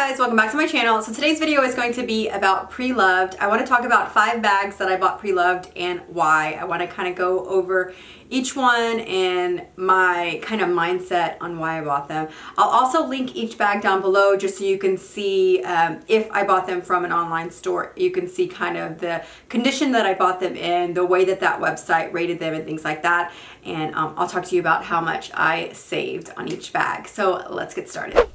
guys, welcome back to my channel. So today's video is going to be about pre-loved. I want to talk about 5 bags that I bought pre-loved and why. I want to kind of go over each one and my kind of mindset on why I bought them. I'll also link each bag down below just so you can see if I bought them from an online store. You can see kind of the condition that I bought them in, the way that that website rated them and things like that. And I'll talk to you about how much I saved on each bag. So let's get started.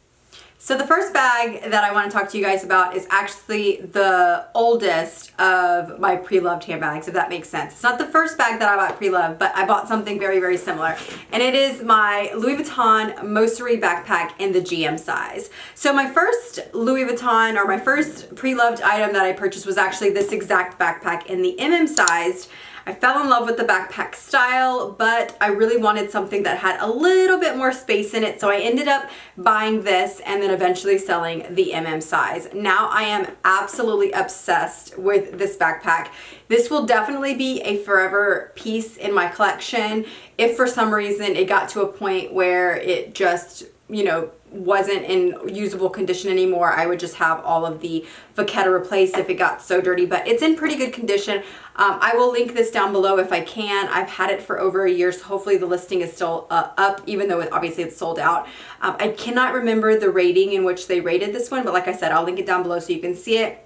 So the first bag that I want to talk to you guys about is actually the oldest of my pre-loved handbags, if that makes sense. It's not the first bag that I bought pre-loved, but I bought something very, very similar. And it is my Louis Vuitton Mossery backpack in the GM size. So my first Louis Vuitton, or my first pre-loved item that I purchased was actually this exact backpack in the MM sized. I fell in love with the backpack style, but I really wanted something that had a little bit more space in it, so I ended up buying this and then eventually selling the MM size. Now I am absolutely obsessed with this backpack. This will definitely be a forever piece in my collection. If for some reason it got to a point where it just, you know, wasn't in usable condition anymore, I would just have all of the vachetta replaced if it got so dirty, but it's in pretty good condition. I will link this down below if I can. I've had it for over a year, so hopefully the listing is still up, even though obviously it's sold out. I cannot remember the rating in which they rated this one, but like I said, I'll link it down below so you can see it.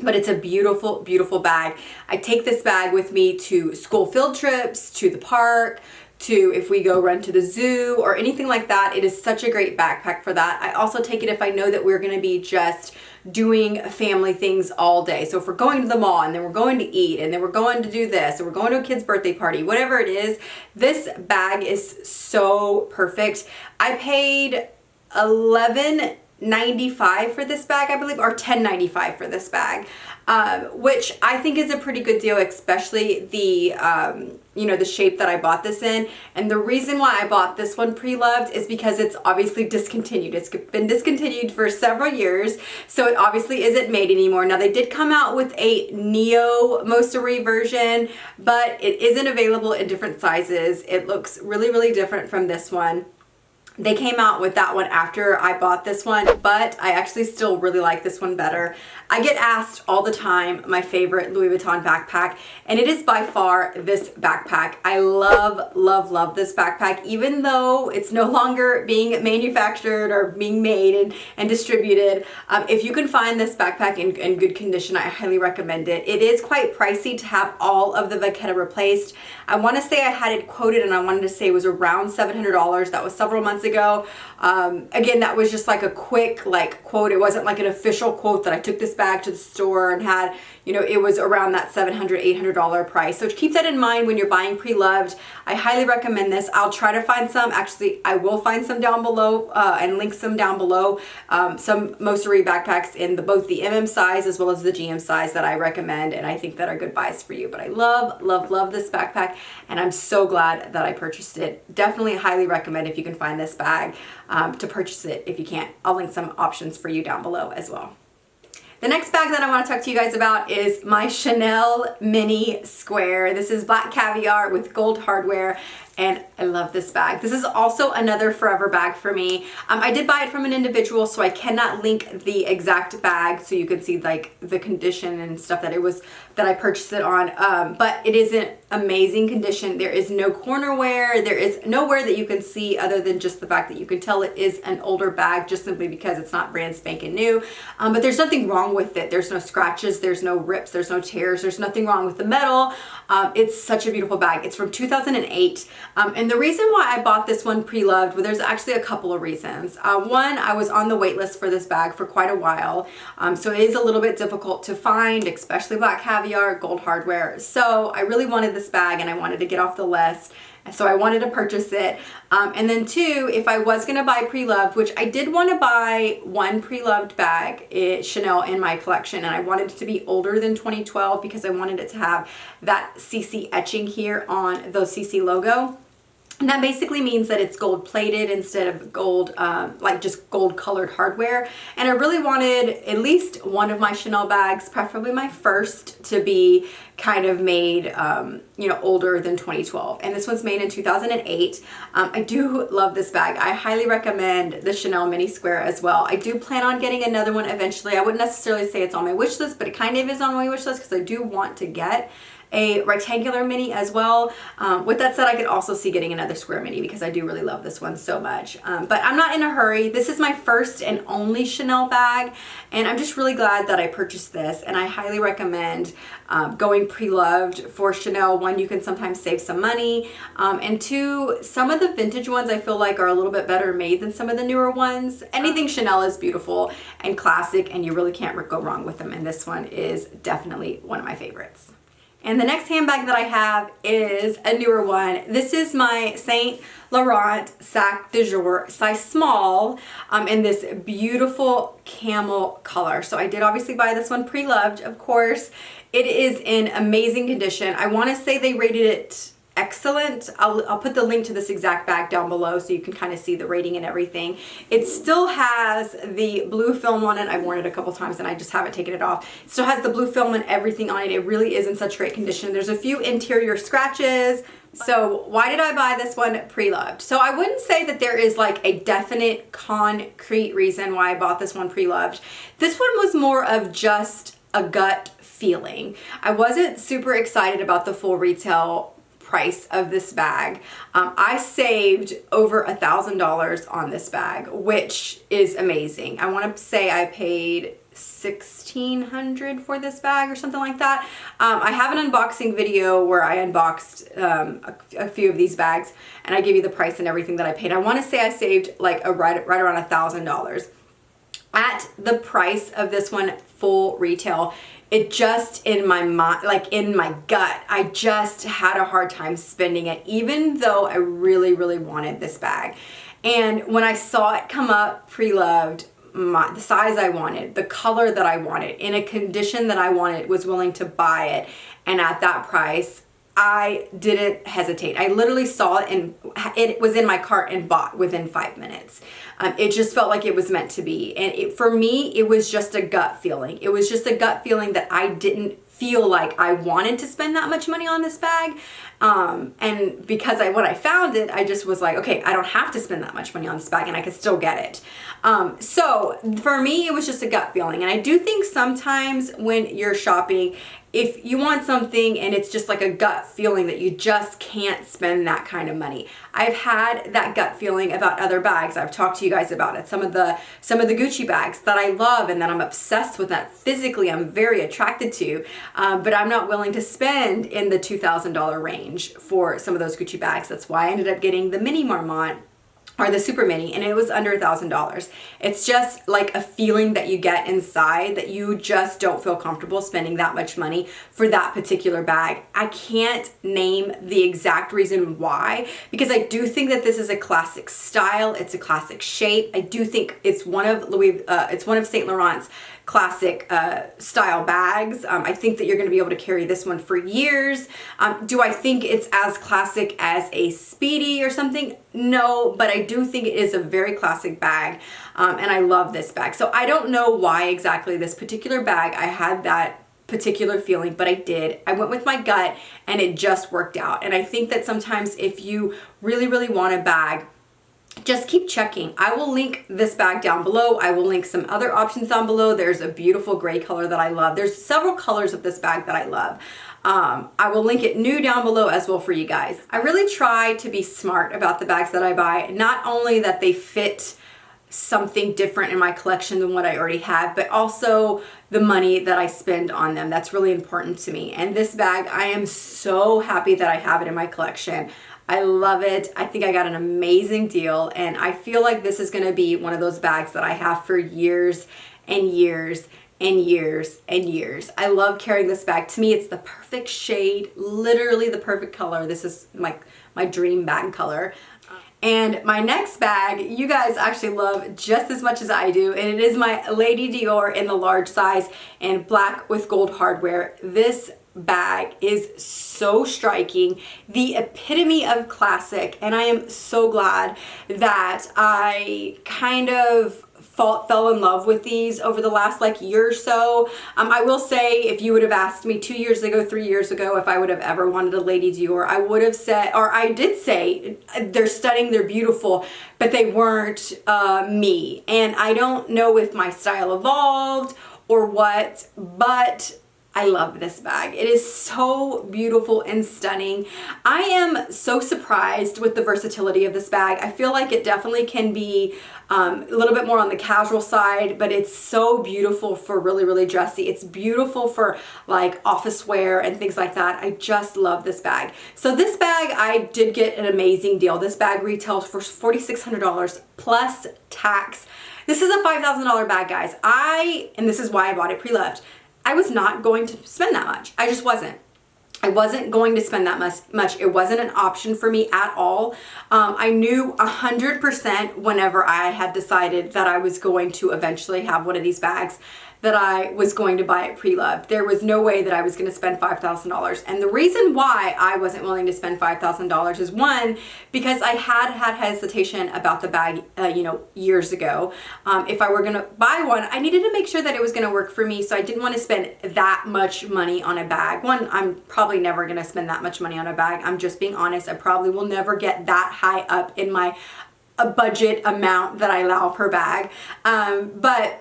But it's a beautiful, beautiful bag. I take this bag with me to school field trips, to the park, to if we go run to the zoo or anything like that. It is such a great backpack for that. I also take it if I know that we're going to be just doing family things all day. So if we're going to the mall and then we're going to eat and then we're going to do this or we're going to a kid's birthday party, whatever it is, this bag is so perfect. I paid $11.95 for this bag, I believe, or $10.95 for this bag, which I think is a pretty good deal, especially the you know, the shape that I bought this in. And the reason why I bought this one pre-loved is because it's obviously discontinued. It's been discontinued for several years, so it obviously isn't made anymore. Now they did come out with a Neo Mossery version, but it isn't available in different sizes. It looks really, really different from this one. They came out with that one after I bought this one, but I actually still really like this one better. I get asked all the time my favorite Louis Vuitton backpack, and it is by far this backpack. I love, love, love this backpack, even though it's no longer being manufactured or being made and distributed. If you can find this backpack in good condition, I highly recommend it. It is quite pricey to have all of the vachetta replaced. I want to say I had it quoted, and I wanted to say it was around $700. That was several months ago. Again, that was just like a quick quote. It wasn't like an official quote that I took this bag to the store and had, you know, it was around that $700, $800 price. So keep that in mind when you're buying pre-loved. I highly recommend this. I'll try to find some. Actually, I will find some down below and link some down below. Some Mossery backpacks in both the MM size as well as the GM size that I recommend and I think that are good buys for you. But I love, love, love this backpack, and I'm so glad that I purchased it. Definitely highly recommend if you can find this bag to purchase it. If you can't, I'll link some options for you down below as well. The next bag that I want to talk to you guys about is my Chanel Mini Square. This is black caviar with gold hardware, and I love this bag. This is also another forever bag for me. I did buy it from an individual, so I cannot link the exact bag so you can see like the condition and stuff that I purchased it on. But it is in amazing condition. There is no corner wear. There is nowhere that you can see other than just the fact that you can tell it is an older bag just simply because it's not brand spanking new. But there's nothing wrong with it. There's no scratches, there's no rips, there's no tears, there's nothing wrong with the metal. It's such a beautiful bag. It's from 2008. And the reason why I bought this one pre-loved, well, there's actually a couple of reasons. One, I was on the wait list for this bag for quite a while. So it is a little bit difficult to find, especially black caviar, gold hardware. So I really wanted this bag and I wanted to get off the list. So I wanted to purchase it. And then two, if I was going to buy pre-loved, which I did want to buy one pre-loved bag, Chanel in my collection, and I wanted it to be older than 2012 because I wanted it to have that CC etching here on the CC logo. And that basically means that it's gold plated instead of gold, like just gold colored hardware. And I really wanted at least one of my Chanel bags, preferably my first, to be kind of made, you know, older than 2012. And this one's made in 2008. I do love this bag. I highly recommend the Chanel Mini Square as well. I do plan on getting another one eventually. I wouldn't necessarily say it's on my wish list, but it kind of is on my wish list because I do want to get a rectangular mini as well. With that said, I could also see getting another square mini because I do really love this one so much. But I'm not in a hurry. This is my first and only Chanel bag, and I'm just really glad that I purchased this, and I highly recommend going pre-loved for Chanel. One, you can sometimes save some money, and two, some of the vintage ones I feel like are a little bit better made than some of the newer ones. Anything Chanel is beautiful and classic, and you really can't go wrong with them, and this one is definitely one of my favorites. And the next handbag that I have is a newer one. This is my Saint Laurent Sac de Jour size small in this beautiful camel color. So I did obviously buy this one pre-loved, of course. It is in amazing condition. I want to say they rated it excellent. I'll put the link to this exact bag down below so you can kind of see the rating and everything. It still has the blue film on it. I've worn it a couple times and I just haven't taken it off. It still has the blue film and everything on it. It really is in such great condition. There's a few interior scratches. So why did I buy this one pre-loved? So I wouldn't say that there is like a definite concrete reason why I bought this one pre-loved. This one was more of just a gut feeling. I wasn't super excited about the full retail price of this bag. I saved over $1,000 on this bag, which is amazing. I want to say I paid $1,600 for this bag or something like that. I have an unboxing video where I unboxed a few of these bags and I give you the price and everything that I paid. I want to say I saved like right around $1,000. At the price of this one full retail, it just in my mind, like in my gut, I just had a hard time spending it, even though I really, really wanted this bag. And when I saw it come up pre-loved, the size I wanted, the color that I wanted, in a condition that I wanted, was willing to buy it, and at that price, I didn't hesitate. I literally saw it and it was in my cart and bought within 5 minutes. It just felt like it was meant to be. And for me, it was just a gut feeling. It was just a gut feeling that I didn't feel like I wanted to spend that much money on this bag. And because when I found it, I just was like, okay, I don't have to spend that much money on this bag and I can still get it. So for me, it was just a gut feeling. And I do think sometimes when you're shopping, if you want something and it's just like a gut feeling that you just can't spend that kind of money. I've had that gut feeling about other bags. I've talked to you guys about it. Some of the Gucci bags that I love and that I'm obsessed with, that physically I'm very attracted to, but I'm not willing to spend in the $2,000 range for some of those Gucci bags. That's why I ended up getting the Mini Marmont or the Super Mini, and it was under $1,000. It's just like a feeling that you get inside that you just don't feel comfortable spending that much money for that particular bag. I can't name the exact reason why, because I do think that this is a classic style. It's a classic shape. I do think it's one of Saint Laurent's classic style bags. I think that you're going to be able to carry this one for years. Do I think it's as classic as a Speedy or something? No, but I do think it is a very classic bag, and I love this bag. So I don't know why exactly this particular bag I had that particular feeling, but I did. I went with my gut and it just worked out. And I think that sometimes if you really, really want a bag, just keep checking. I will link this bag down below. I will link some other options down below. There's a beautiful gray color that I love. There's several colors of this bag that I love. I will link it new down below as well for you guys. I really try to be smart about the bags that I buy. Not only that they fit something different in my collection than what I already have, but also the money that I spend on them. That's really important to me. And this bag, I am so happy that I have it in my collection. I love it. I think I got an amazing deal, and I feel like this is going to be one of those bags that I have for years and years and years and years. I love carrying this bag. To me, it's the perfect shade, literally the perfect color. This is my dream bag color. And my next bag, you guys actually love just as much as I do, and it is my Lady Dior in the large size in black with gold hardware. This bag is so striking, the epitome of classic, and I am so glad that I kind of fell in love with these over the last like year or so. I will say, if you would have asked me 2 years ago, 3 years ago, if I would have ever wanted a Lady Dior, I would have said, or I did say, they're stunning, they're beautiful, but they weren't me. And I don't know if my style evolved or what, but I love this bag. It is so beautiful and stunning. I am so surprised with the versatility of this bag. I feel like it definitely can be a little bit more on the casual side, but it's so beautiful for really, really dressy. It's beautiful for like office wear and things like that. I just love this bag. So this bag, I did get an amazing deal. This bag retails for $4,600 plus tax. This is a $5,000 bag, guys. And this is why I bought it pre-loved. I was not going to spend that much. I just wasn't. I wasn't going to spend that much. It wasn't an option for me at all. I knew 100% whenever I had decided that I was going to eventually have one of these bags that I was going to buy it pre-loved. There was no way that I was going to spend $5,000. And the reason why I wasn't willing to spend $5,000 is, one, because I had hesitation about the bag, years ago. If I were going to buy one, I needed to make sure that it was going to work for me. So I didn't want to spend that much money on a bag. One, I'm probably never going to spend that much money on a bag. I'm just being honest. I probably will never get that high up in my budget amount that I allow per bag. But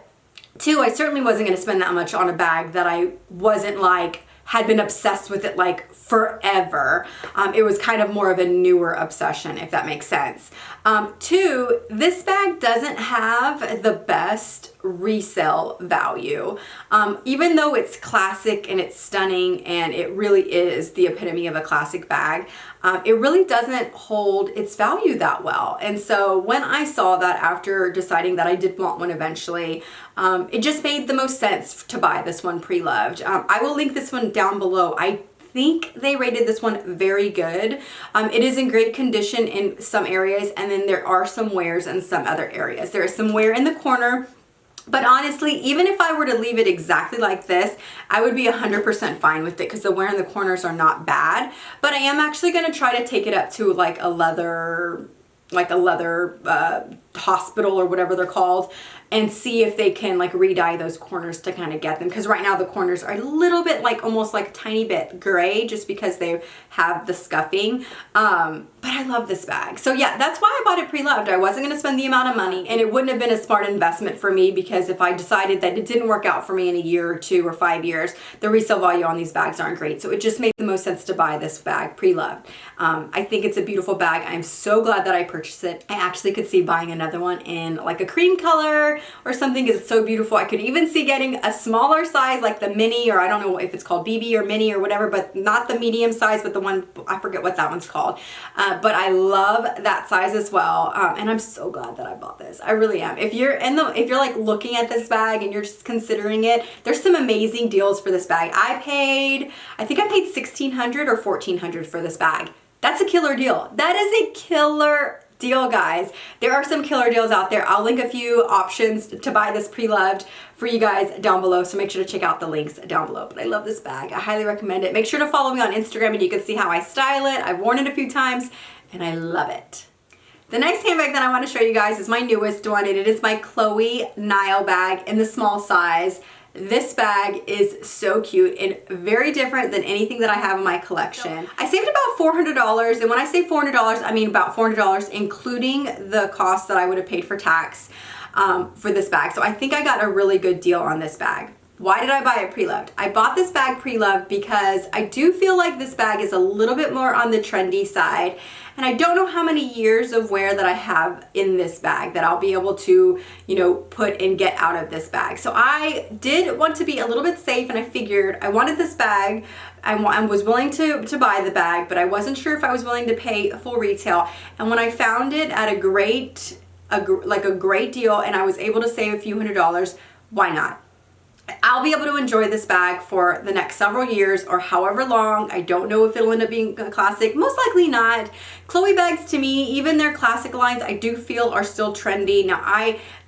two, I certainly wasn't going to spend that much on a bag that I wasn't like, had been obsessed with it like forever. It was kind of more of a newer obsession, if that makes sense. Two, this bag doesn't have the best resale value. Even though it's classic and it's stunning and it really is the epitome of a classic bag, it really doesn't hold its value that well. And so when I saw that, after deciding that I did want one eventually, it just made the most sense to buy this one pre-loved. I will link this one down below. I think they rated this one very good. It is in great condition in some areas, and then there are some wears in some other areas. There is some wear in the corner, but honestly, even if I were to leave it exactly like this, I would be 100% fine with it, because the wear in the corners are not bad. But I am actually going to try to take it up to like a leather hospital or whatever they're called, and see if they can like re-dye those corners to kind of get them, because right now the corners are a little bit like, almost like a tiny bit gray, just because they have the scuffing. But I love this bag. So yeah, that's why I bought it pre-loved. I wasn't going to spend the amount of money, and it wouldn't have been a smart investment for me, because if I decided that it didn't work out for me in a year or 2 or 5 years, the resale value on these bags aren't great. So it just made the most sense to buy this bag pre-loved. I think it's a beautiful bag. I'm so glad that I purchased it. I actually could see buying another one in like a cream color or something, because it's so beautiful. I could even see getting a smaller size, like the mini, or I don't know if it's called BB or mini or whatever, but not the medium size, but the one, I forget what that one's called. But I love that size as well. And I'm so glad that I bought this. I really am. If you're like looking at this bag and you're just considering it, there's some amazing deals for this bag. I think I paid $1,600 or $1,400 for this bag. That's a killer deal. That is a killer deal, guys. There are some killer deals out there. I'll link a few options to buy this pre-loved for you guys down below, so make sure to check out the links down below. But I love this bag. I highly recommend it. Make sure to follow me on Instagram and you can see how I style it. I've worn it a few times and I love it. The next handbag that I want to show you guys is my newest one, and it is my Chloe Nile bag in the small size. This bag is so cute and very different than anything that I have in my collection. I saved about $400, and when I say $400, I mean about $400 including the cost that I would have paid for tax for this bag. So I think I got a really good deal on this bag. Why did I buy it pre-loved? I bought this bag pre-loved because I do feel like this bag is a little bit more on the trendy side, and I don't know how many years of wear that I have in this bag that I'll be able to, put and get out of this bag. So I did want to be a little bit safe, and I figured I wanted this bag. I was willing to buy the bag, but I wasn't sure if I was willing to pay full retail. And when I found it at a great deal, and I was able to save a few $100s, why not? I'll be able to enjoy this bag for the next several years or however long. I don't know if it'll end up being a classic. Most likely not. Chloe bags, to me, even their classic lines, I do feel are still trendy. Now,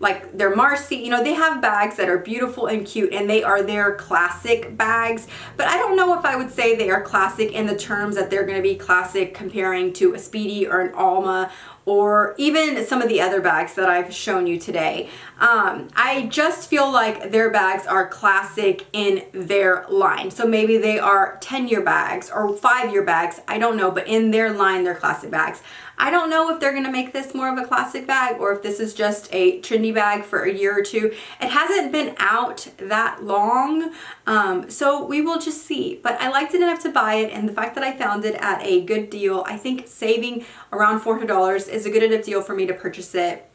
like their Marcy, you know, they have bags that are beautiful and cute, and they are their classic bags, but I don't know if I would say they are classic in the terms that they're going to be classic comparing to a Speedy or an Alma or even some of the other bags that I've shown you today. I just feel like their bags are classic in their line. So maybe they are 10-year bags or 5-year bags, I don't know, but in their line, they're classic bags. I don't know if they're gonna make this more of a classic bag or if this is just a trendy bag for a year or two. It hasn't been out that long, so we will just see. But I liked it enough to buy it, and the fact that I found it at a good deal, I think saving around $400 is a good enough deal for me to purchase it.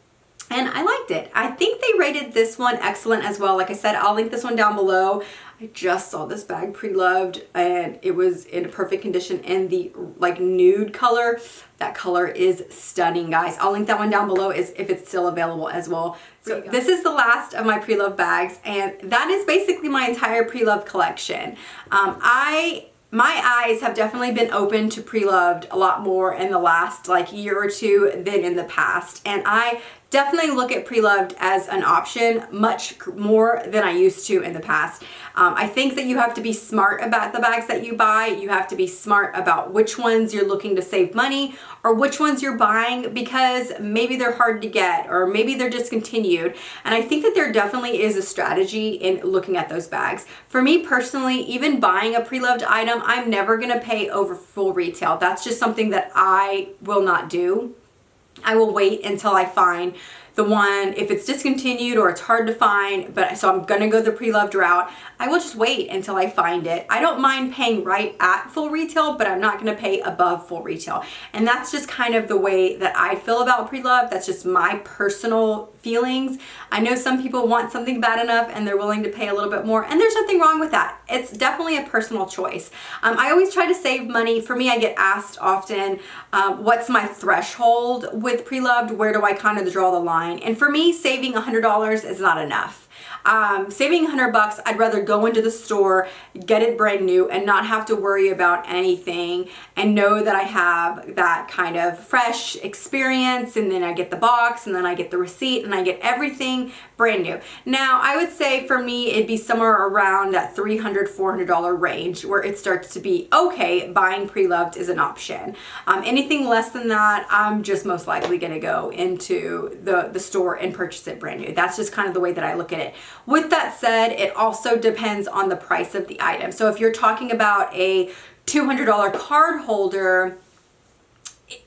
And I liked it. I think they rated this one excellent as well. Like I said, I'll link this one down below. I just saw this bag pre-loved and it was in perfect condition in the like nude color. That color is stunning, guys. I'll link that one down below if it's still available as well. So this is the last of my pre-loved bags, and that is basically my entire pre-loved collection. My eyes have definitely been open to pre-loved a lot more in the last like year or two than in the past. And I definitely look at pre-loved as an option much more than I used to in the past. I think that you have to be smart about the bags that you buy. You have to be smart about which ones you're looking to save money or which ones you're buying because maybe they're hard to get or maybe they're discontinued. And I think that there definitely is a strategy in looking at those bags. For me personally, even buying a pre-loved item, I'm never gonna pay over full retail. That's just something that I will not do. I will wait until I find the one, if it's discontinued or it's hard to find, but so I'm gonna go the pre-loved route. I will just wait until I find it. I don't mind paying right at full retail, but I'm not gonna pay above full retail. And that's just kind of the way that I feel about pre-loved. That's just my personal feelings. I know some people want something bad enough and they're willing to pay a little bit more, and there's nothing wrong with that. It's definitely a personal choice. I always try to save money. For me, I get asked often, what's my threshold with pre-loved? Where do I kind of draw the line? And for me, saving $100 is not enough. Saving $100, I'd rather go into the store, get it brand new, and not have to worry about anything and know that I have that kind of fresh experience, and then I get the box, and then I get the receipt, and I get everything brand new. Now, I would say for me, it'd be somewhere around that $300, $400 range where it starts to be, okay, buying pre-loved is an option. Anything less than that, I'm just most likely gonna go into the store and purchase it brand new. That's just kind of the way that I look at it. With that said, it also depends on the price of the item. So if you're talking about a $200 card holder,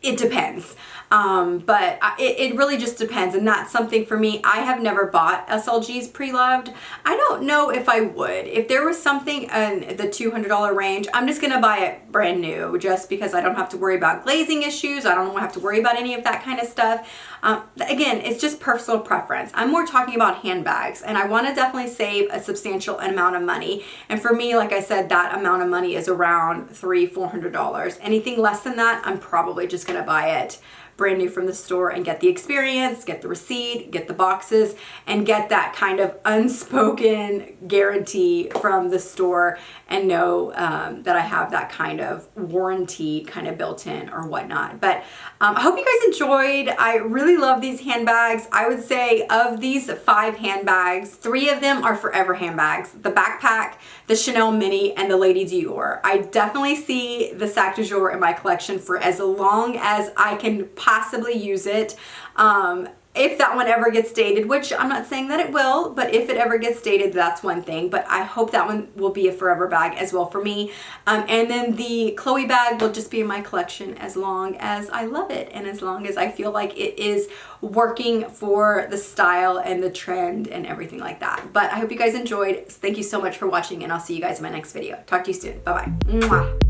it depends. But it really just depends, and that's something for me. I have never bought SLGs pre-loved. I don't know if I would. If there was something in the $200 range, I'm just gonna buy it brand new just because I don't have to worry about glazing issues. I don't have to worry about any of that kind of stuff. Again, it's just personal preference. I'm more talking about handbags, and I wanna definitely save a substantial amount of money. And for me, like I said, that amount of money is around $300, $400. Anything less than that, I'm probably just gonna buy it brand new from the store and get the experience, get the receipt, get the boxes, and get that kind of unspoken guarantee from the store and know that I have that kind of warranty kind of built in or whatnot. But I hope you guys enjoyed. I really love these handbags. I would say of these 5 handbags, 3 of them are forever handbags. The backpack, the Chanel Mini, and the Lady Dior. I definitely see the Sac du Jour in my collection for as long as I can possibly use it. If that one ever gets dated, which I'm not saying that it will, but if it ever gets dated, that's one thing. But I hope that one will be a forever bag as well for me. And then the Chloe bag will just be in my collection as long as I love it and as long as I feel like it is working for the style and the trend and everything like that. But I hope you guys enjoyed. Thank you so much for watching, and I'll see you guys in my next video. Talk to you soon. Bye-bye. Mwah.